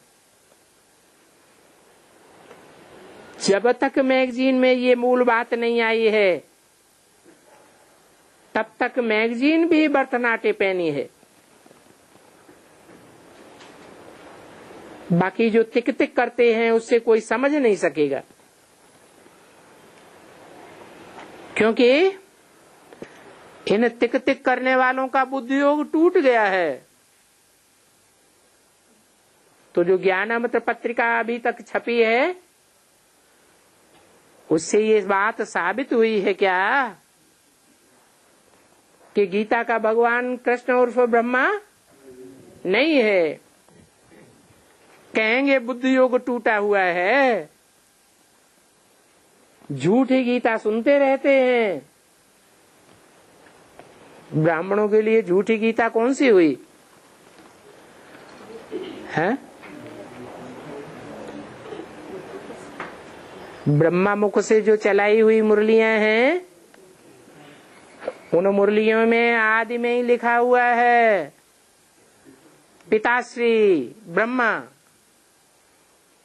जब तक मैगजीन में ये मूल बात नहीं आई है तब तक मैगजीन भी बरतनाटे पहनी है। बाकी जो तिक तिक करते हैं उससे कोई समझ नहीं सकेगा, क्योंकि इन तिक तिक करने वालों का बुद्धियोग टूट गया है। तो जो ज्ञानामृत पत्रिका अभी तक छपी है उससे ये बात साबित हुई है क्या कि गीता का भगवान कृष्ण उर्फ ब्रह्मा नहीं है। कहेंगे बुद्धि योग टूटा हुआ है, झूठी गीता सुनते रहते हैं। ब्राह्मणों के लिए झूठी गीता कौन सी हुई है? ब्रह्मा मुख से जो चलाई हुई मुरलियां हैं उन मुरलियों में आदि में ही लिखा हुआ है पिताश्री ब्रह्मा।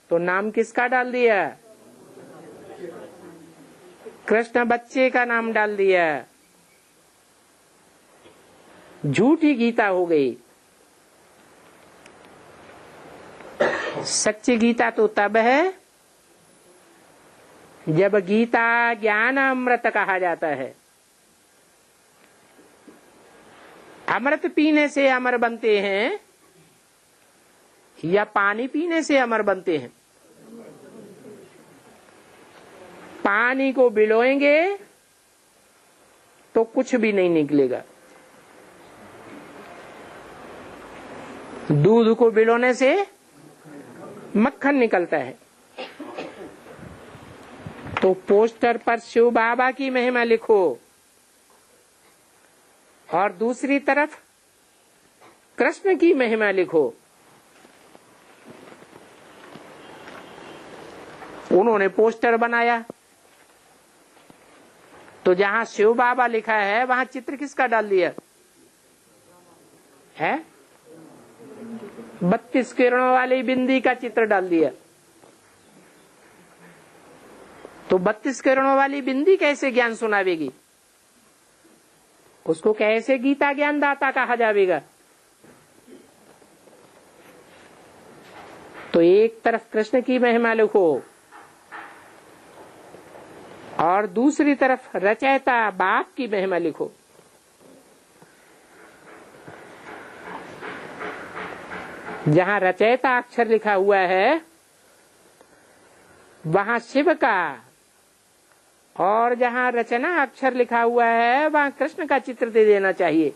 तो नाम किसका डाल दिया? कृष्ण बच्चे का नाम डाल दिया। झूठी गीता हो गई। सच्ची गीता तो तब है जब गीता ज्ञान अमृत कहा जाता है। अमृत पीने से अमर बनते हैं या पानी पीने से अमर बनते हैं? पानी को बिलोएंगे तो कुछ भी नहीं निकलेगा, दूध को बिलोने से मक्खन निकलता है। तो पोस्टर पर शिव बाबा की महिमा लिखो और दूसरी तरफ कृष्ण की महिमा लिखो। उन्होंने पोस्टर बनाया, तो जहां शिव बाबा लिखा है वहां चित्र किसका डाल दिया है? 32 किरणों वाली बिंदी का चित्र डाल दिया। तो 32 किरणों वाली बिंदी कैसे ज्ञान सुनावेगी? उसको कैसे गीता ज्ञान दाता कहा जाएगा? तो एक तरफ कृष्ण की महिमा लिखो और दूसरी तरफ रचयिता बाप की महिमा लिखो। जहां रचयिता अक्षर लिखा हुआ है वहां शिव का, और जहां रचना अक्षर लिखा हुआ है वहां कृष्ण का चित्र दे देना चाहिए।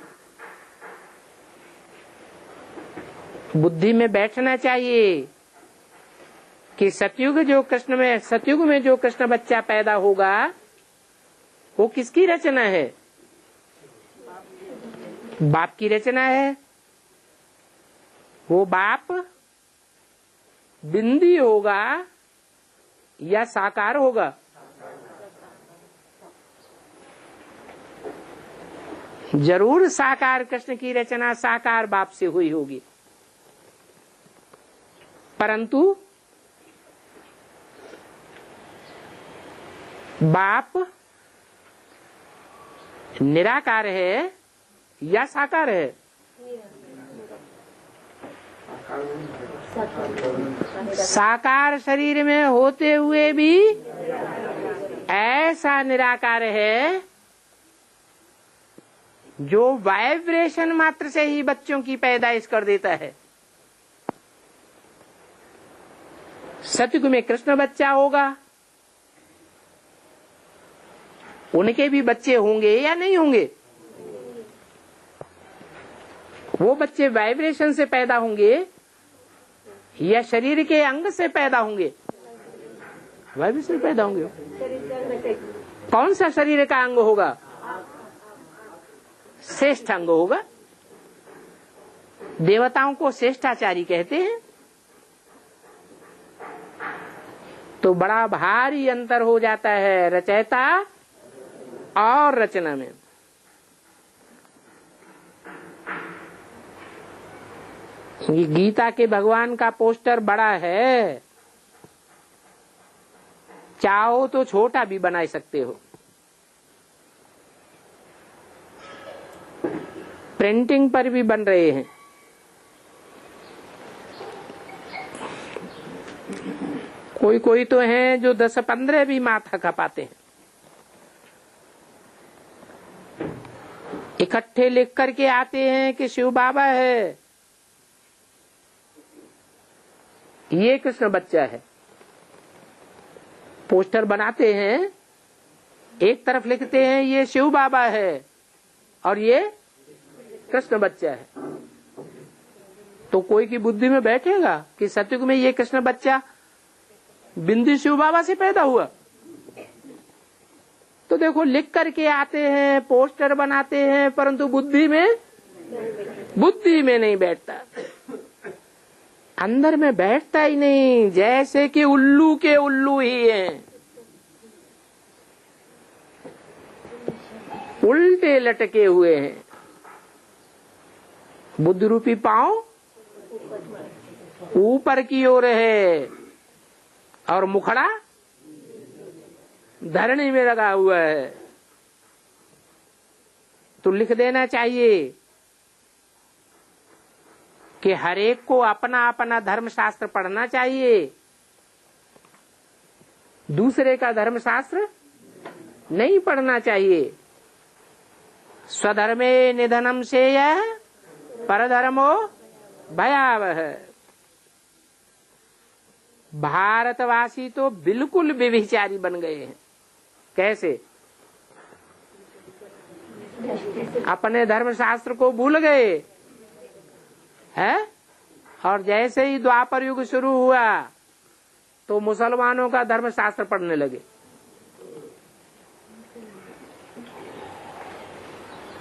बुद्धि में बैठना चाहिए कि सतयुग में जो कृष्ण बच्चा पैदा होगा वो किसकी रचना है? बाप की रचना है। वो बाप बिंदी होगा या साकार होगा? जरूर साकार कृष्ण की रचना साकार बाप से हुई होगी, परंतु बाप निराकार है या साकार है? साकार शरीर में होते हुए भी ऐसा निराकार है जो वाइब्रेशन मात्र से ही बच्चों की पैदाइश कर देता है। सतयुग में कृष्ण बच्चा होगा, उनके भी बच्चे होंगे या नहीं होंगे? वो बच्चे वाइब्रेशन से पैदा होंगे या शरीर के अंग से पैदा होंगे? वाइब्रेशन पैदा होंगे। कौन सा शरीर का अंग होगा? श्रेष्ठ अंग होगा। देवताओं को श्रेष्ठाचारी कहते हैं। तो बड़ा भारी अंतर हो जाता है रचयिता और रचना में। ये गीता के भगवान का पोस्टर बड़ा है, चाहो तो छोटा भी बना सकते हो। प्रिंटिंग पर भी बन रहे हैं। कोई कोई तो हैं जो 10-15 भी माथा खपाते हैं। इकट्ठे लिख करके आते हैं कि शिव बाबा है, ये कृष्ण बच्चा है। पोस्टर बनाते हैं, एक तरफ लिखते हैं ये शिव बाबा है और ये कृष्ण बच्चा है। तो कोई की बुद्धि में बैठेगा कि सतयुग में ये कृष्ण बच्चा बिंदी शिव बाबा से पैदा हुआ? तो देखो लिख करके आते हैं, पोस्टर बनाते हैं, परंतु बुद्धि में नहीं बैठता, अंदर में बैठता ही नहीं। जैसे कि उल्लू के उल्लू ही हैं, उल्टे लटके हुए हैं। बुद्ध रूपी पांव ऊपर की ओर है और मुखड़ा धरनी में लगा हुआ है। तो लिख देना चाहिए कि हर एक को अपना अपना धर्मशास्त्र पढ़ना चाहिए, दूसरे का धर्मशास्त्र नहीं पढ़ना चाहिए। स्वधर्मे निधनम श्रेयः परधर्मो भयावह। भारतवासी तो बिल्कुल व्यभिचारी बन गए हैं। कैसे? अपने धर्मशास्त्र को भूल गए है। और जैसे ही द्वापर युग शुरू हुआ तो मुसलमानों का धर्मशास्त्र पढ़ने लगे।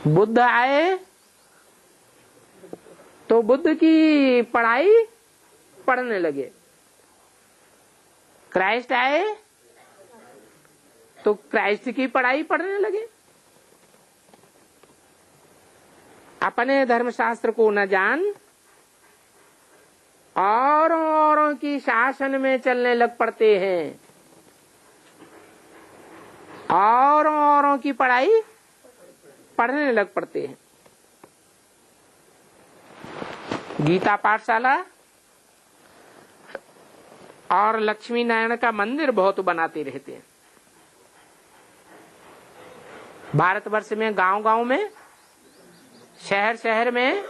बुद्ध आए तो बुद्ध की पढ़ाई पढ़ने लगे। क्राइस्ट आए तो क्राइस्ट की पढ़ाई पढ़ने लगे। अपने धर्मशास्त्र को न जान औरों की शासन में चलने लग पड़ते हैं, औरों की पढ़ाई पढ़ने लग पड़ते हैं। गीता पाठशाला और लक्ष्मी नारायण का मंदिर बहुत बनाते रहते हैं। भारतवर्ष में गांव-गांव में, शहर-शहर में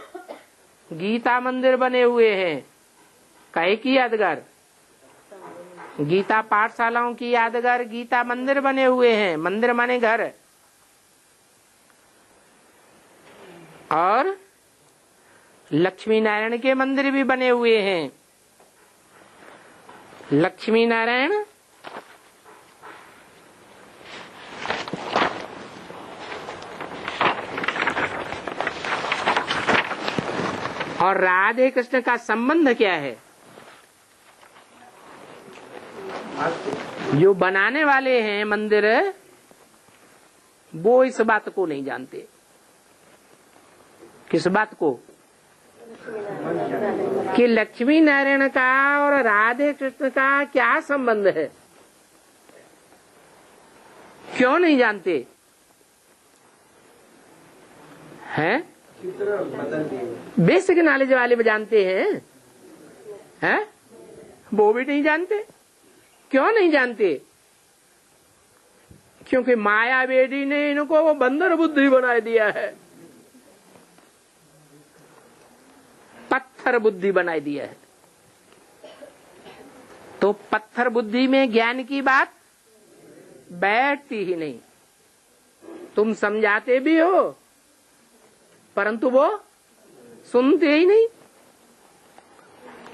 गीता मंदिर बने हुए हैं। कई की यादगार, गीता पाठशालाओं की यादगार गीता मंदिर बने हुए हैं। मंदिर माने घर। और लक्ष्मी नारायण के मंदिर भी बने हुए हैं। लक्ष्मी नारायण और राधे कृष्ण का संबंध क्या है? जो बनाने वाले हैं मंदिर, वो इस बात को नहीं जानते। किस बात को? कि लक्ष्मी नारायण का और राधे कृष्ण का क्या संबंध है। क्यों नहीं जानते हैं? बेसिक नॉलेज वाले भी जानते हैं, वो भी नहीं जानते। क्यों नहीं जानते? क्योंकि माया बेदी ने इनको वो बंदर बुद्धि बना दिया है, पत्थर बुद्धि बना दिया है। तो पत्थर बुद्धि में ज्ञान की बात बैठती ही नहीं। तुम समझाते भी हो परंतु वो सुनते ही नहीं।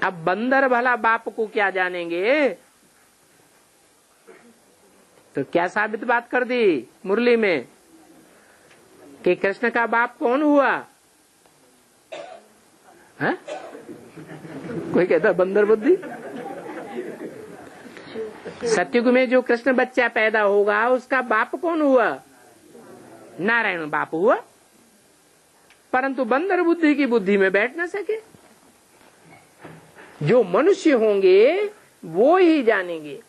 अब बंदर भला बाप को क्या जानेंगे? तो क्या साबित बात कर दी मुरली में कि कृष्ण का बाप कौन हुआ? है? कोई कहता बंदर बुद्धि। सत्युग में जो कृष्ण बच्चा पैदा होगा उसका बाप कौन हुआ? नारायण बाप हुआ। परंतु बंदर बुद्धि की बुद्धि में बैठ न सके। जो मनुष्य होंगे वो ही जानेंगे।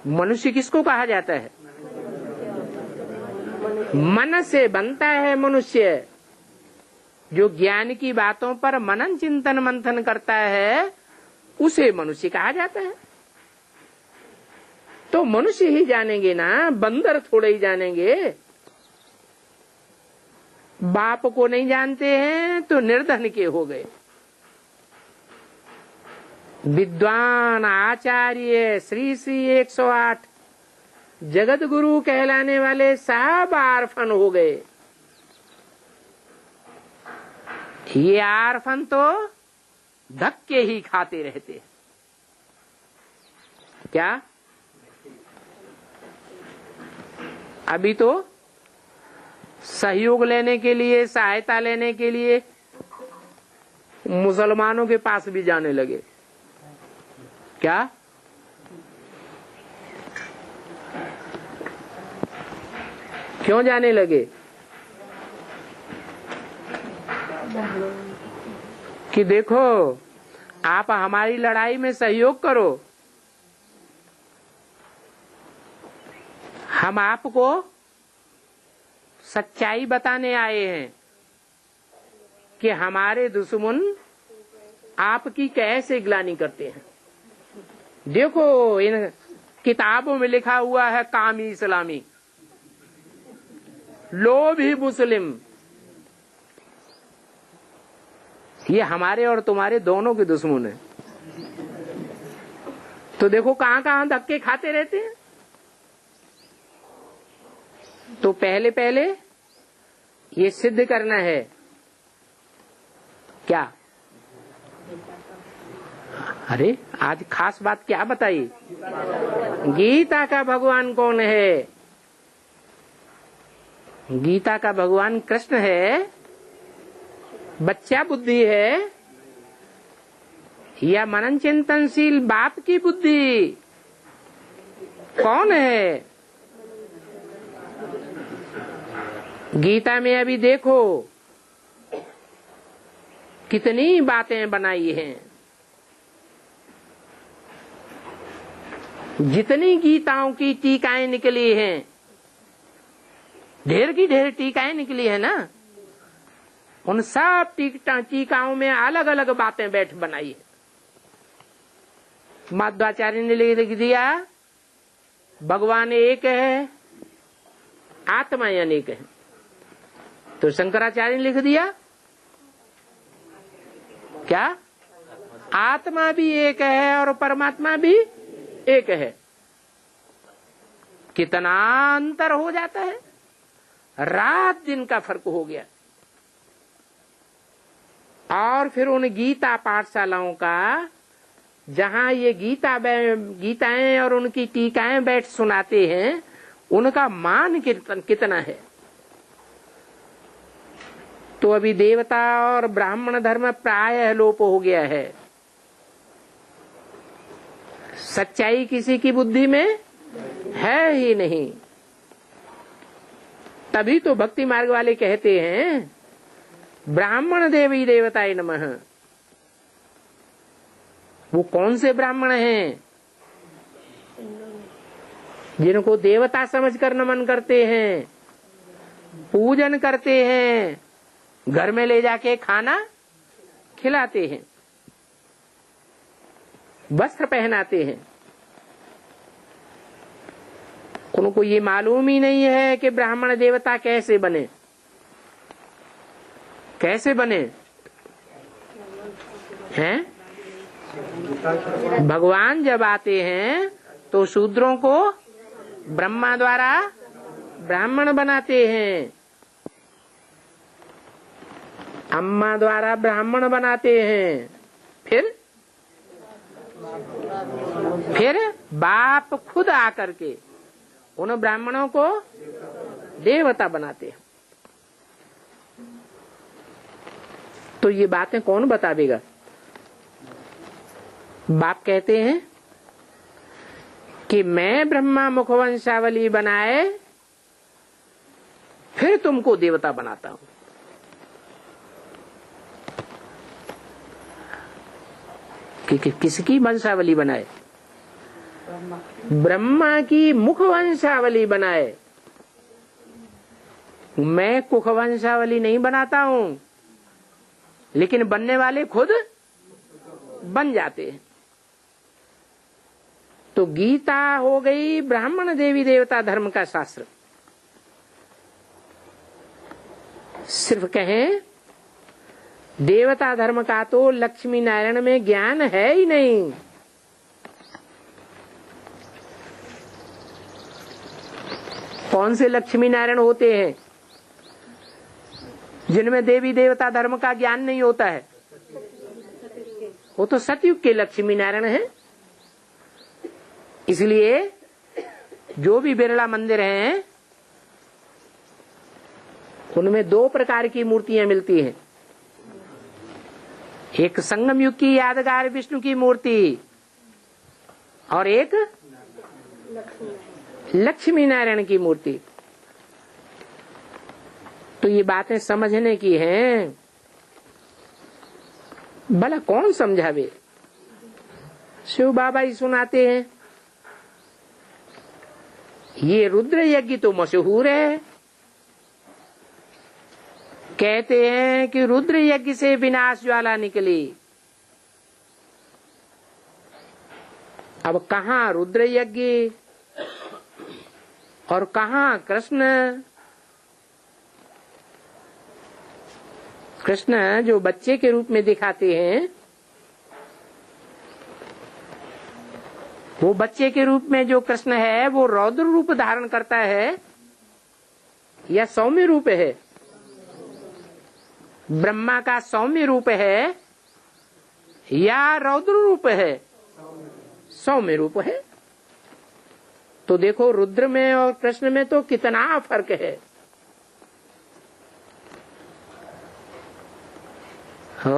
मनुष्य किसको कहा जाता है? मन से बनता है मनुष्य। जो ज्ञान की बातों पर मनन चिंतन मंथन करता है उसे मनुष्य कहा जाता है। तो मनुष्य ही जानेंगे ना, बंदर थोड़े ही जानेंगे। बाप को नहीं जानते हैं तो निर्धन के हो गए। विद्वान आचार्य श्री श्री 108 जगत गुरु कहलाने वाले सब आर्फन हो गए। ये आर्फन तो धक्के ही खाते रहते। क्या? अभी तो सहयोग लेने के लिए, सहायता लेने के लिए मुसलमानों के पास भी जाने लगे। क्या? क्यों जाने लगे? कि देखो आप हमारी लड़ाई में सहयोग करो, हम आपको सच्चाई बताने आए हैं कि हमारे दुश्मन आपकी कैसे ग्लानि करते हैं। देखो इन किताबों में लिखा हुआ है कामी इस्लामी, लोभी मुस्लिम। ये हमारे और तुम्हारे दोनों के दुश्मन है। तो देखो कहां कहां धक्के खाते रहते हैं। तो पहले पहले ये सिद्ध करना है। क्या? अरे आज खास बात क्या बताई? गीता का भगवान कौन है? गीता का भगवान कृष्ण है। बच्चा बुद्धि है, या मनन चिंतनशील बाप की बुद्धि कौन है? गीता में अभी देखो कितनी बातें बनाई हैं। जितनी गीताओं की टीकाएं निकली हैं, ढेर की ढेर टीकाएं निकली है ना, उन सब टीकाओं में अलग अलग बातें बैठ बनाई है। माध्वाचार्य ने लिख दिया भगवान एक है, आत्मा अनेक है। तो शंकराचार्य ने लिख दिया क्या? आत्मा भी एक है और परमात्मा भी एक है। कितना अंतर हो जाता है, रात दिन का फर्क हो गया। और फिर उन गीता पाठशालाओं का, जहां ये गीताएं और उनकी टीकाएं बैठ सुनाते हैं, उनका मान कितना है। तो अभी देवता और ब्राह्मण धर्म प्रायः लोप हो गया है। सच्चाई किसी की बुद्धि में है ही नहीं। तभी तो भक्ति मार्ग वाले कहते हैं ब्राह्मण देवी देवताय नमः। वो कौन से ब्राह्मण हैं? जिनको देवता समझकर नमन करते हैं, पूजन करते हैं, घर में ले जाके खाना खिलाते हैं, वस्त्र पहनाते हैं। उनको ये मालूम ही नहीं है कि ब्राह्मण देवता कैसे बने। कैसे बने हैं? भगवान जब आते हैं तो शूद्रों को ब्रह्मा द्वारा ब्राह्मण बनाते हैं, अम्मा द्वारा ब्राह्मण बनाते हैं, फिर बाप खुद आकर के उन ब्राह्मणों को देवता बनाते हैं। तो ये बातें कौन बतावेगा? बाप कहते हैं कि मैं ब्रह्मा मुखवंशावली बनाए फिर तुमको देवता बनाता हूं। कि किसकी वंशावली बनाए? ब्रह्मा की मुखवंशावली बनाए। मैं कुखवंशावली नहीं बनाता हूं, लेकिन बनने वाले खुद बन जाते हैं। तो गीता हो गई ब्राह्मण देवी देवता धर्म का शास्त्र। सिर्फ कहें देवता धर्म का तो लक्ष्मी नारायण में ज्ञान है ही नहीं। कौन से लक्ष्मी नारायण होते हैं जिनमें देवी देवता धर्म का ज्ञान नहीं होता है? वो तो सतयुग के लक्ष्मी नारायण हैं। इसलिए जो भी बिरला मंदिर हैं उनमें दो प्रकार की मूर्तियां मिलती हैं। एक संगम युग की यादगार विष्णु की मूर्ति और एक लक्ष्मी नारायण की मूर्ति। तो ये बातें समझने की हैं। भला कौन समझावे? शिव बाबा ही सुनाते हैं। ये रुद्र यज्ञ तो मशहूर है। कहते हैं कि रुद्र यज्ञ से विनाश ज्वाला निकली। अब कहाँ रुद्र यज्ञ और कहाँ कृष्ण? कृष्ण जो बच्चे के रूप में दिखाते हैं, वो बच्चे के रूप में जो कृष्ण है वो रौद्र रूप धारण करता है या सौम्य रूप है? ब्रह्मा का सौम्य रूप है या रौद्र रूप है? सौम्य रूप है। तो देखो रुद्र में और कृष्ण में तो कितना फर्क है।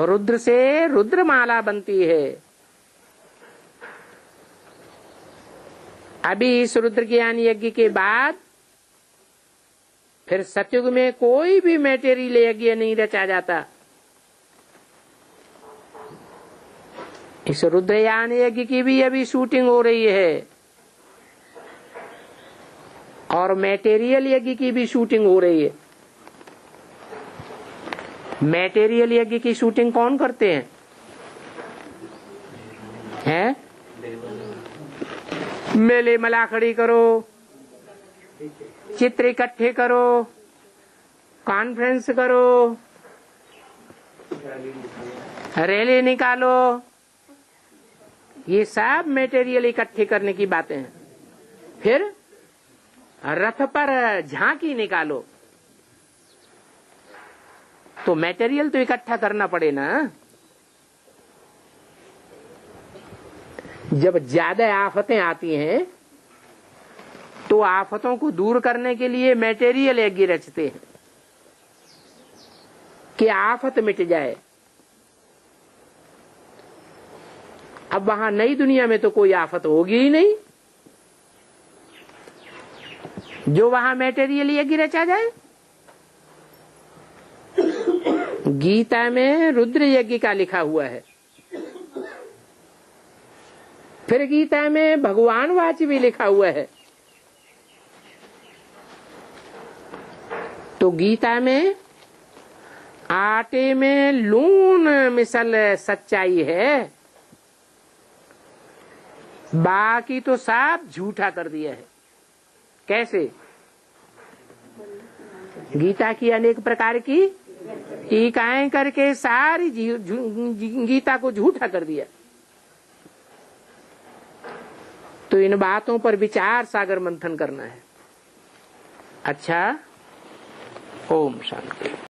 रुद्र से रुद्रमाला बनती है अभी इस रुद्र ज्ञान यज्ञ के बाद फिर सतयुग में कोई भी मैटेरियल यज्ञ नहीं रचा जाता। इस रुद्रयान यज्ञ की भी अभी शूटिंग हो रही है और मैटेरियल यज्ञ की भी शूटिंग हो रही है। मैटेरियल यज्ञ की शूटिंग कौन करते हैं? मेले मलाखड़ी करो, चित्र इकट्ठे करो, कॉन्फ्रेंस करो, रैली निकालो, ये सब मटेरियल इकट्ठे करने की बातें हैं। फिर रथ पर झांकी निकालो, तो मटेरियल तो इकट्ठा करना पड़े ना। जब ज्यादा आफतें आती हैं तो आफतों को दूर करने के लिए मटेरियल यज्ञ रचते हैं कि आफत मिट जाए। अब वहां नई दुनिया में तो कोई आफत होगी ही नहीं जो वहां मटेरियल यज्ञ रचा जाए। गीता में रुद्र यज्ञ का लिखा हुआ है, फिर गीता में भगवान वाच भी लिखा हुआ है। तो गीता में आटे में लून मिसल सच्चाई है, बाकी तो सब झूठा कर दिया है। कैसे? गीता की अनेक प्रकार की टीकाएं करके सारी गीता को झूठा कर दिया। तो इन बातों पर विचार सागर मंथन करना है। अच्छा, ओम शांति।